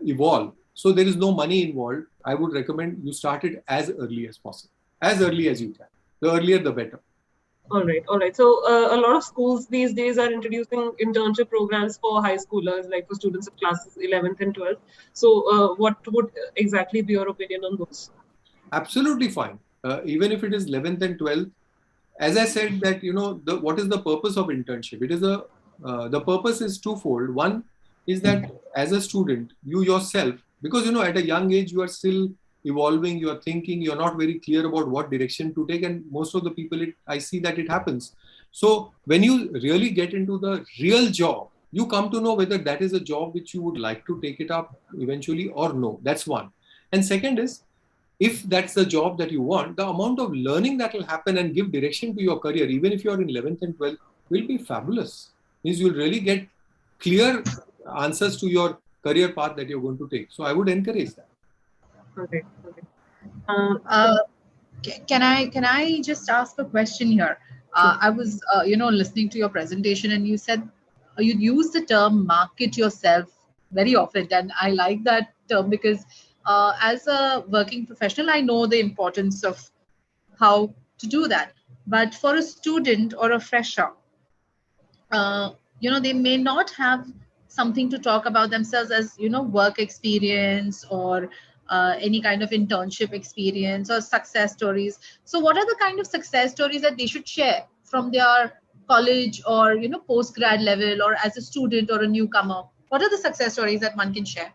evolve. So there is no money involved. I would recommend you start it as early as possible, as early as you can. The earlier, the better.
All right. So a lot of schools these days are introducing internship programs for high schoolers, like for students of classes 11th and 12th. So what would exactly be your opinion on those?
Absolutely fine. Even if it is 11th and 12th, as I said that, what is the purpose of internship? It is the purpose is twofold. One is that as a student, you yourself, because, at a young age, you are still evolving, you are thinking, you're not very clear about what direction to take. And most of the people, I see that it happens. So when you really get into the real job, you come to know whether that is a job which you would like to take it up eventually or no. That's one. And second is, if that's the job that you want, the amount of learning that will happen and give direction to your career, even if you're in 11th and 12th, will be fabulous. Means you'll really get clear answers to your career path that you're going to take. So I would encourage that.
Okay.
Can I just ask a question here? I was, listening to your presentation, and you said you use the term "market yourself" very often, and I like that term because as a working professional, I know the importance of how to do that. But for a student or a fresher, they may not have something to talk about themselves as, work experience or any kind of internship experience or success stories. So what are the kind of success stories that they should share from their college or, post-grad level, or as a student or a newcomer? What are the success stories that one can share?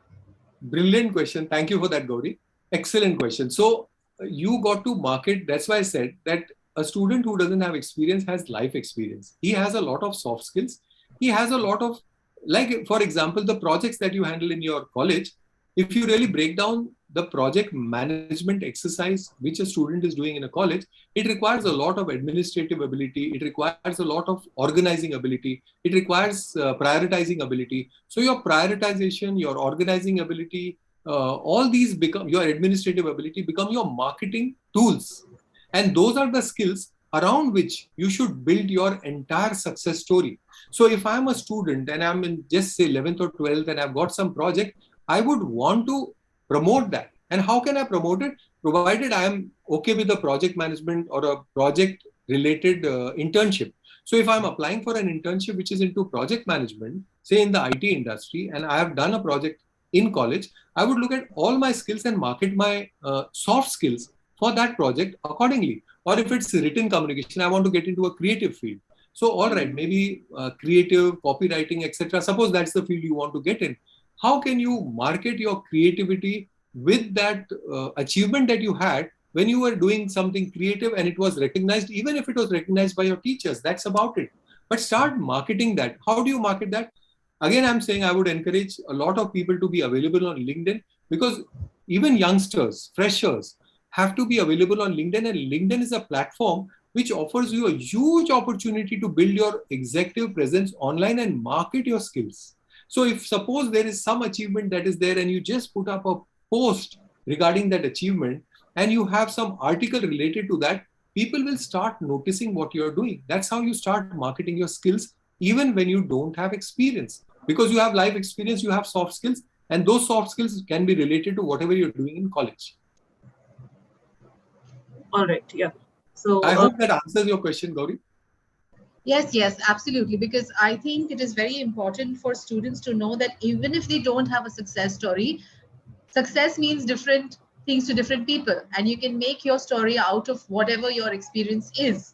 Brilliant question. Thank you for that, Gauri. Excellent question. So you got to market. That's why I said that a student who doesn't have experience has life experience. He has a lot of soft skills. He has a lot of, like, for example, the projects that you handle in your college, if you really break down the project management exercise which a student is doing in a college, it requires a lot of administrative ability. It requires a lot of organizing ability. It requires prioritizing ability. So your prioritization, your organizing ability, all these become your administrative ability, become your marketing tools. And those are the skills around which you should build your entire success story. So if I'm a student and I'm in just say 11th or 12th and I've got some project, I would want to promote that. And how can I promote it? Provided I am okay with the project management or a project related internship. So if I'm applying for an internship which is into project management, say in the IT industry, and I have done a project in college, I would look at all my skills and market my soft skills for that project accordingly. Or if it's written communication, I want to get into a creative field. So all right, maybe creative, copywriting, etc. Suppose that's the field you want to get in. How can you market your creativity with that achievement that you had when you were doing something creative and it was recognized, even if it was recognized by your teachers? That's about it. But start marketing that. How do you market that? Again, I'm saying I would encourage a lot of people to be available on LinkedIn, because even youngsters, freshers, have to be available on LinkedIn. And LinkedIn is a platform which offers you a huge opportunity to build your executive presence online and market your skills. So if suppose there is some achievement that is there and you just put up a post regarding that achievement and you have some article related to that, people will start noticing what you're doing. That's how you start marketing your skills, even when you don't have experience. Because you have life experience, you have soft skills, and those soft skills can be related to whatever you're doing in college.
All right. Yeah. So
I hope that answers your question, Gauri.
Yes, absolutely. Because I think it is very important for students to know that even if they don't have a success story, success means different things to different people, and you can make your story out of whatever your experience is.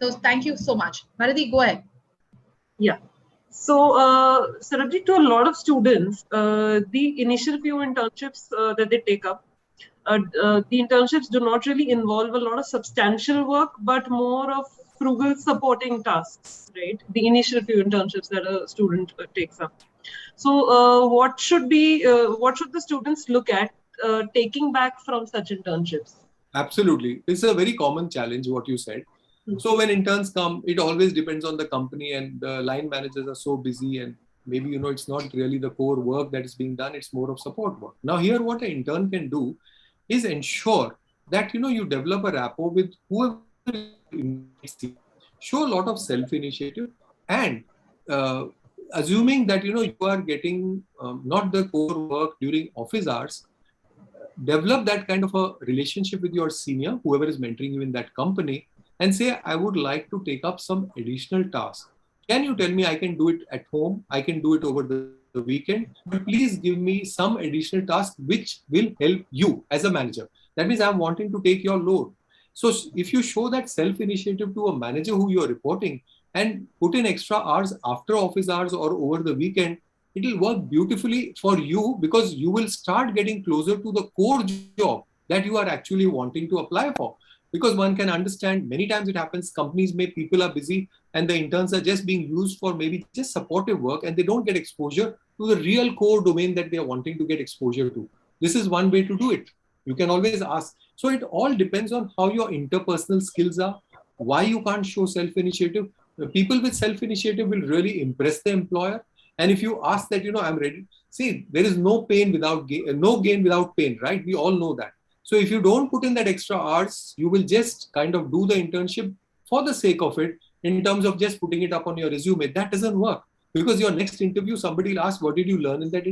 So thank you so much. Bharati, go ahead.
yeah. So, Sarabjeet, to a lot of students, the initial few internships that they take up, the internships do not really involve a lot of substantial work, but more of frugal supporting tasks, right? The initial few internships that a student takes up. So, what should the students look at taking back from such internships?
Absolutely. It's a very common challenge, what you said. So when interns come, it always depends on the company, and the line managers are so busy, and maybe, it's not really the core work that is being done. It's more of support work. Now here, what an intern can do is ensure that, you develop a rapport with whoever invites you. Show a lot of self-initiative, and assuming that, you are getting not the core work during office hours, develop that kind of a relationship with your senior, whoever is mentoring you in that company, and say, I would like to take up some additional tasks. Can you tell me I can do it at home? I can do it over the weekend, but please give me some additional task which will help you as a manager. That means I'm wanting to take your load. So if you show that self-initiative to a manager who you're reporting and put in extra hours after office hours or over the weekend, it will work beautifully for you, because you will start getting closer to the core job that you are actually wanting to apply for. Because one can understand, many times it happens, companies people are busy and the interns are just being used for maybe just supportive work, and they don't get exposure to the real core domain that they are wanting to get exposure to. This is one way to do it. You can always ask. So it all depends on how your interpersonal skills are, why you can't show self-initiative. People with self-initiative will really impress the employer. And if you ask that, I'm ready, see, there is no pain without gain, no gain without pain, right? We all know that. So if you don't put in that extra hours, you will just kind of do the internship for the sake of it, in terms of just putting it up on your resume. That doesn't work, because your next interview, somebody will ask, what did you learn in that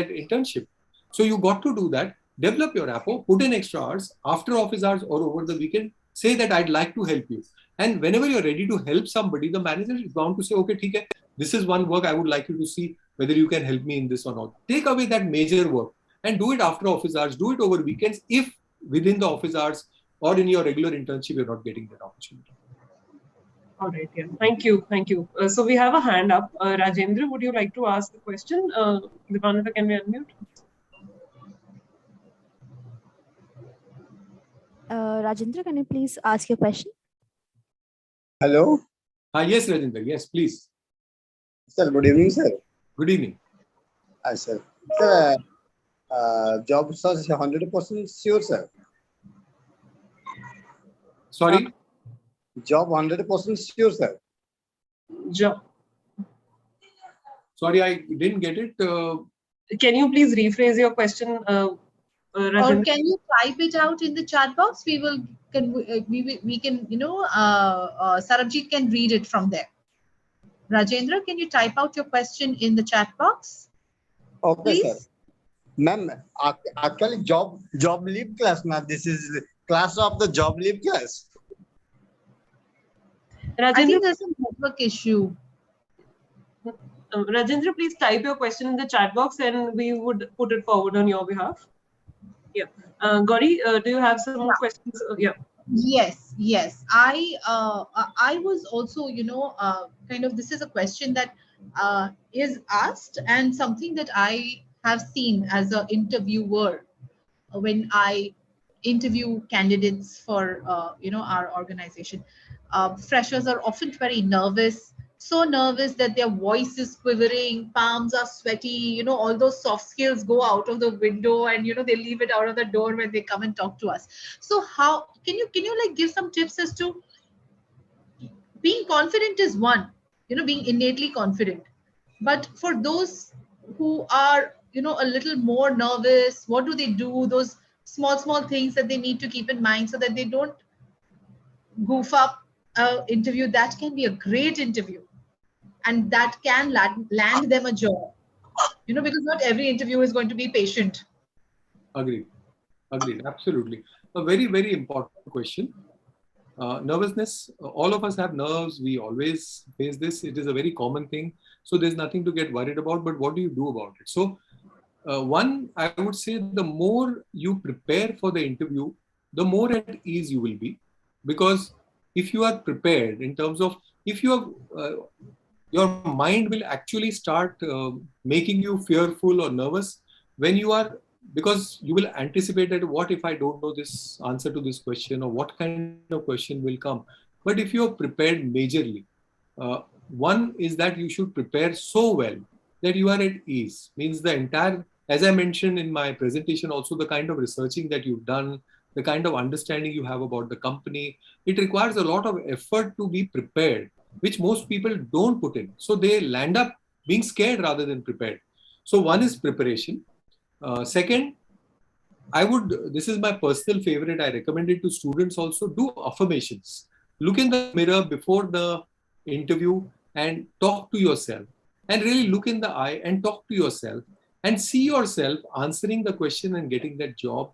internship? So you got to do that. Develop your rapport, put in extra hours after office hours or over the weekend. Say that I'd like to help you. And whenever you're ready to help somebody, the manager is bound to say, okay, theek hai, this is one work I would like you to see whether you can help me in this or not. Take away that major work and do it after office hours, do it over weekends, if within the office hours or in your regular internship you're not getting that opportunity.
All right. Yeah. Thank you. So we have a hand up. Rajendra, would you like to ask the question? Dipanita, can we unmute?
Rajendra, can you please ask your question?
Hello.
Yes, Rajendra. Yes, please.
Sir, good evening, sir.
Good evening.
Hi, sir. Sir, job search is 100% sure, sir.
Sorry?
Job 100% sure, sir.
Job.
Sorry, I didn't get it.
Can you please rephrase your question,
Or can you type it out in the chat box? We can Sarabjeet can read it from there. Rajendra, can you type out your question in the chat box?
Okay,
please?
Sir. Ma'am, actually job leave class, ma'am. This is class of the job leave class.
I think
Rajendra,
there's a network issue.
Rajendra, please type your question in the chat box and we would put it forward on your behalf. Yeah. Gauri, do you have some more questions? Yeah.
Yes. I was also, kind of, this is a question that is asked, and something that I have seen as an interviewer when I interview candidates for our organization. Freshers are often very nervous, so nervous that their voice is quivering, palms are sweaty. All those soft skills go out of the window, and they leave it out of the door when they come and talk to us. So how can you like give some tips as to being confident is one, being innately confident, but for those who are a little more nervous, what do they do, those small things that they need to keep in mind so that they don't goof up a interview that can be a great interview and that can land them a job, because not every interview is going to be patient.
Agreed. Agreed. Absolutely. A very, very important question. Nervousness, all of us have nerves. We always face this. It is a very common thing. So there's nothing to get worried about. But what do you do about it? So one, I would say the more you prepare for the interview, the more at ease you will be. Because if you are prepared in terms of, if you have, your mind will actually start making you fearful or nervous when you are, because you will anticipate that what if I don't know this answer to this question, or what kind of question will come. But if you are prepared majorly, one is that you should prepare so well that you are at ease. Means the entire, as I mentioned in my presentation also, the kind of researching that you've done, the kind of understanding you have about the company, it requires a lot of effort to be prepared, which most people don't put in. So they land up being scared rather than prepared. So one is preparation. Second, this is my personal favorite, I recommend it to students also, do affirmations. Look in the mirror before the interview and talk to yourself. And really look in the eye and talk to yourself and see yourself answering the question and getting that job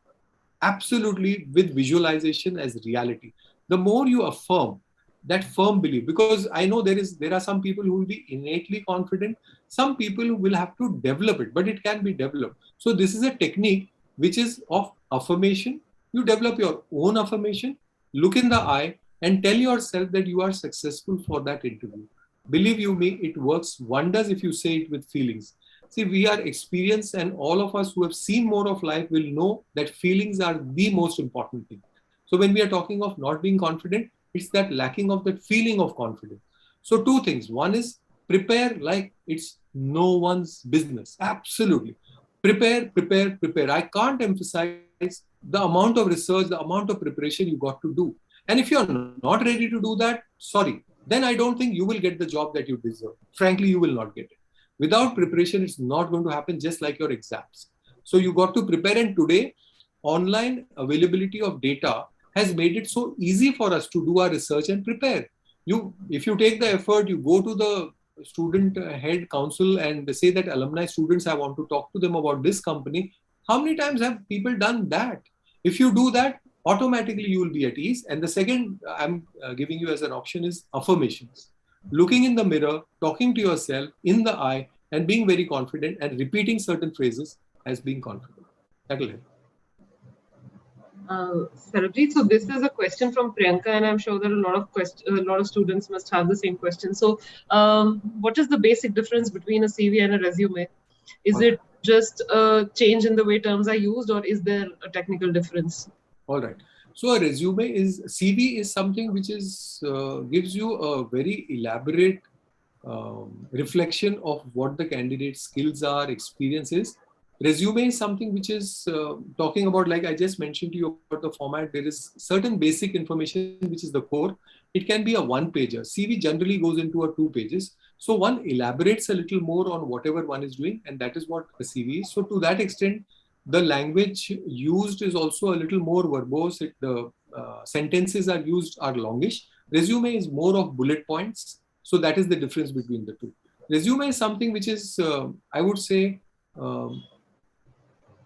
absolutely with visualization as reality. The more you affirm that firm belief, because I know there are some people who will be innately confident, some people will have to develop it, but it can be developed. So this is a technique which is of affirmation. You develop your own affirmation, look in the eye and tell yourself that you are successful for that interview. Believe you me, it works wonders if you say it with feelings. See, we are experienced, and all of us who have seen more of life will know that feelings are the most important thing. So when we are talking of not being confident, it's that lacking of that feeling of confidence. So two things. One is prepare like it's no one's business. Absolutely. Prepare. I can't emphasize the amount of research, the amount of preparation you got to do. And if you're not ready to do that, sorry, then I don't think you will get the job that you deserve. Frankly, you will not get it. Without preparation, it's not going to happen, just like your exams. So you got to prepare. And today, online availability of data has made it so easy for us to do our research and prepare. If you take the effort, you go to the student head council and say that alumni students, I want to talk to them about this company. How many times have people done that? If you do that, automatically you will be at ease. And the second I'm giving you as an option is affirmations. Looking in the mirror, talking to yourself in the eye, and being very confident and repeating certain phrases as being confident. That will help.
Sarabjeet, so this is a question from Priyanka, and I'm sure that a lot of students must have the same question. So, what is the basic difference between a CV and a resume? Is it just a change in the way terms are used, or is there a technical difference?
All right. So a CV is something which is gives you a very elaborate reflection of what the candidate's skills are, experiences. Resume is something which is talking about, like I just mentioned to you about the format, there is certain basic information which is the core. It can be a one-pager. CV generally goes into a 2 pages. So one elaborates a little more on whatever one is doing, and that is what a CV is. So to that extent, the language used is also a little more verbose. The sentences are used are longish. Resume is more of bullet points. So that is the difference between the two. Resume is something which is, I would say,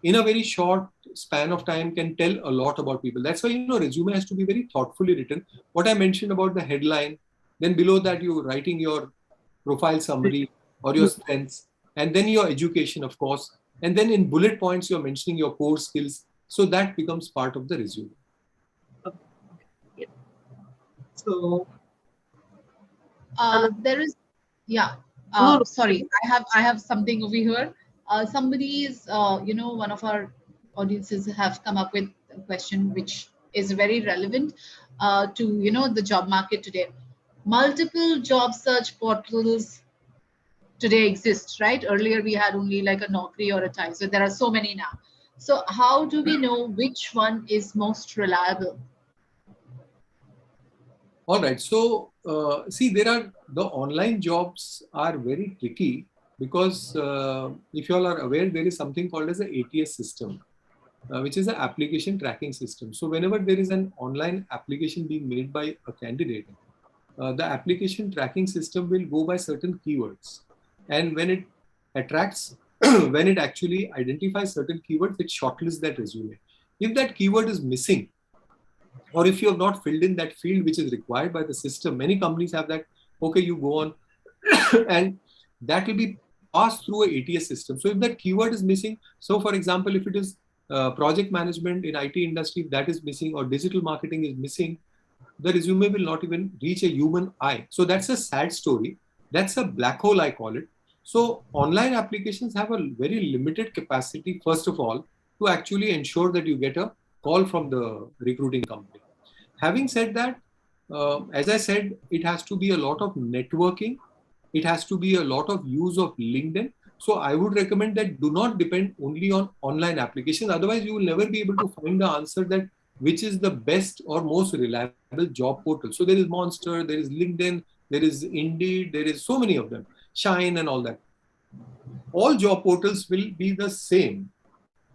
in a very short span of time can tell a lot about people. That's why, resume has to be very thoughtfully written. What I mentioned about the headline, Then below that, you're writing your profile summary or your strengths, and then your education, of course. And then in bullet points, you're mentioning your core skills. So that becomes part of the resume.
So
there is, yeah.
No.
Sorry, I have something over here. Somebody is, one of our audiences have come up with a question which is very relevant to the job market today. Multiple job search portals today exist, right? Earlier we had only like a Naukri or a Time. So there are so many now. So how do we know which one is most reliable?
All right. So, see, the online jobs are very tricky because if you all are aware, there is something called as the ATS system, which is an application tracking system. So whenever there is an online application being made by a candidate, the application tracking system will go by certain keywords. And when it attracts, when it actually identifies certain keywords, it shortlists that resume. If that keyword is missing, or if you have not filled in that field which is required by the system, many companies have that, okay, you go on and that will be passed through a ATS system. So if that keyword is missing, so for example, if it is project management in IT industry, if that is missing, or digital marketing is missing, the resume will not even reach a human eye. So that's a sad story. That's a black hole, I call it. So online applications have a very limited capacity, first of all, to actually ensure that you get a call from the recruiting company. Having said that, as I said, it has to be a lot of networking. It has to be a lot of use of LinkedIn. So I would recommend that do not depend only on online applications. Otherwise, you will never be able to find the answer that which is the best or most reliable job portal. So there is Monster, there is LinkedIn, there is Indeed, there is so many of them, Shine and all that. All job portals will be the same.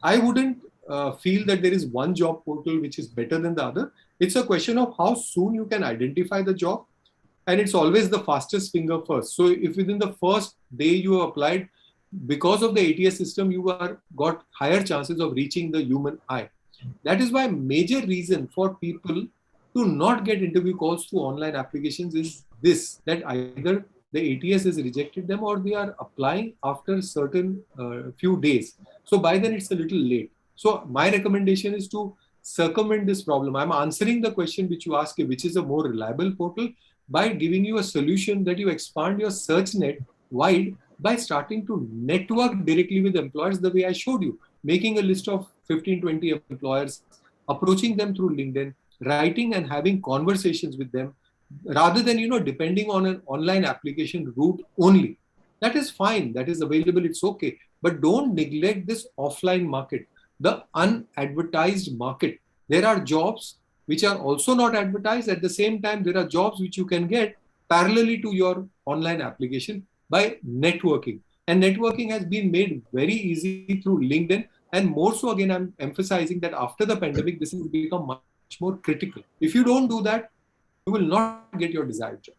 I wouldn't feel that there is one job portal which is better than the other. It's a question of how soon you can identify the job. And it's always the fastest finger first. So if within the first day you applied, because of the ATS system, you got higher chances of reaching the human eye. That is why major reason for people to not get interview calls through online applications is this, that either the ATS has rejected them or they are applying after certain few days. So by then it's a little late. So my recommendation is to circumvent this problem. I'm answering the question which you asked, which is a more reliable portal, by giving you a solution that you expand your search net wide by starting to network directly with employers the way I showed you, making a list of 15, 20 employers, approaching them through LinkedIn, writing and having conversations with them, rather than, depending on an online application route only. That is fine. That is available. It's okay. But don't neglect this offline market, the unadvertised market. There are jobs which are also not advertised. At the same time, there are jobs which you can get parallelly to your online application by networking. And networking has been made very easy through LinkedIn. And more so, again, I'm emphasizing that after the pandemic, this has become much more critical. If you don't do that, you will not get your desired job.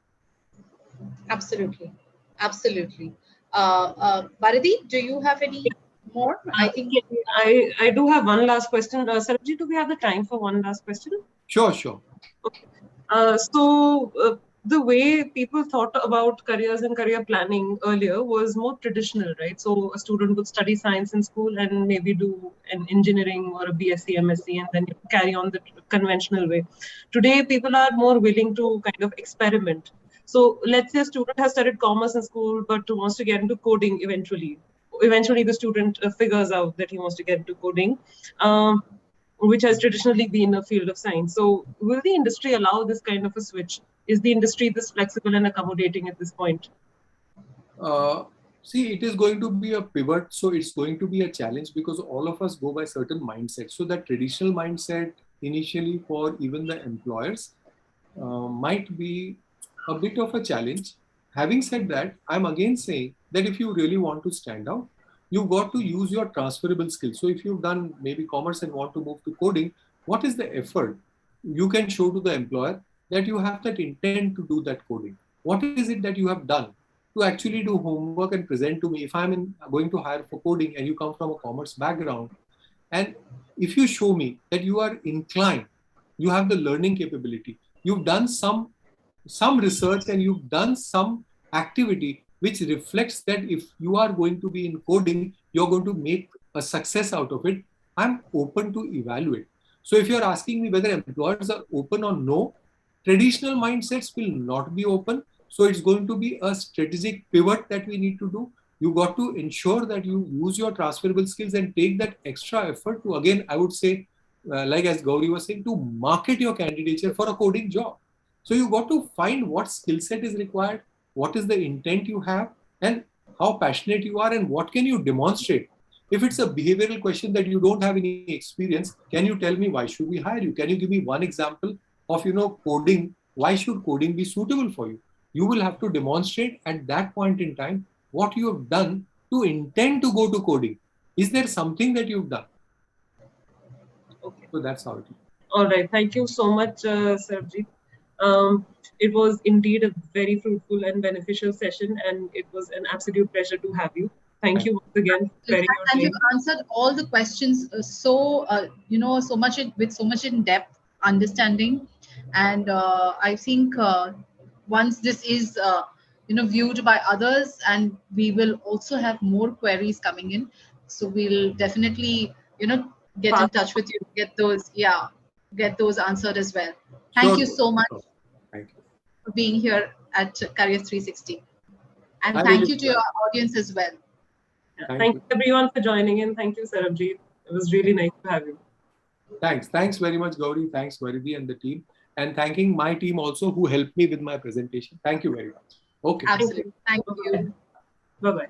Absolutely. Absolutely. Bharati, do you have any more?
I think I do have one last question. Sarabjeet, do we have the time for one last question?
Sure.
Okay. The way people thought about careers and career planning earlier was more traditional, right? So a student would study science in school and maybe do an engineering or a BSc, MSc, and then carry on the conventional way. Today, people are more willing to kind of experiment. So let's say a student has studied commerce in school, but wants to get into coding eventually. Eventually, the student figures out that he wants to get into coding, which has traditionally been a field of science. So will the industry allow this kind of a switch? Is the industry this flexible and accommodating at this point?
See, it is going to be a pivot. So it's going to be a challenge because all of us go by certain mindsets. So that traditional mindset initially for even the employers might be a bit of a challenge. Having said that, I'm again saying that if you really want to stand out, you've got to use your transferable skills. So if you've done maybe commerce and want to move to coding, what is the effort you can show to the employer that you have that intent to do that coding? What is it that you have done to actually do homework and present to me? If I'm going to hire for coding and you come from a commerce background, and if you show me that you are inclined, you have the learning capability, you've done some some research and you've done some activity which reflects that if you are going to be in coding, you're going to make a success out of it, I'm open to evaluate. So if you're asking me whether employers are open or no, traditional mindsets will not be open. So it's going to be a strategic pivot that we need to do. You got to ensure that you use your transferable skills and take that extra effort to, again, I would say, like as Gauri was saying, to market your candidature for a coding job. So you got to find what skill set is required, what is the intent you have, and how passionate you are, and what can you demonstrate. If it's a behavioral question that you don't have any experience, can you tell me why should we hire you? Can you give me one example of coding? Why should coding be suitable for you? You will have to demonstrate at that point in time what you have done to intend to go to coding. Is there something that you've done?
Okay.
So that's how it is.
All right. Thank you so much, Sarabjeet. It was indeed a very fruitful and beneficial session, and it was an absolute pleasure to have you. Thank you once again for sharing your
And
time.
you've answered all the questions so much with so much in depth understanding, and I think once this is viewed by others, and we will also have more queries coming in, so we'll definitely get in touch with you, get those answered as well. Thank you so much
Thank you
for being here at Career 360, and
I
thank
really
you to your audience as well.
Thank you everyone for joining in. Thank you, Sarabjeet. It was really nice to have you.
Thanks very much, Gauri. Thanks, Varidhi and the team. And thanking my team also who helped me with my presentation. Thank you very much. Okay.
Absolutely. Thank you.
Bye-bye.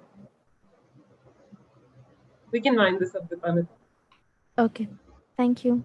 We can wind this up, Dipanit.
Okay. Thank you.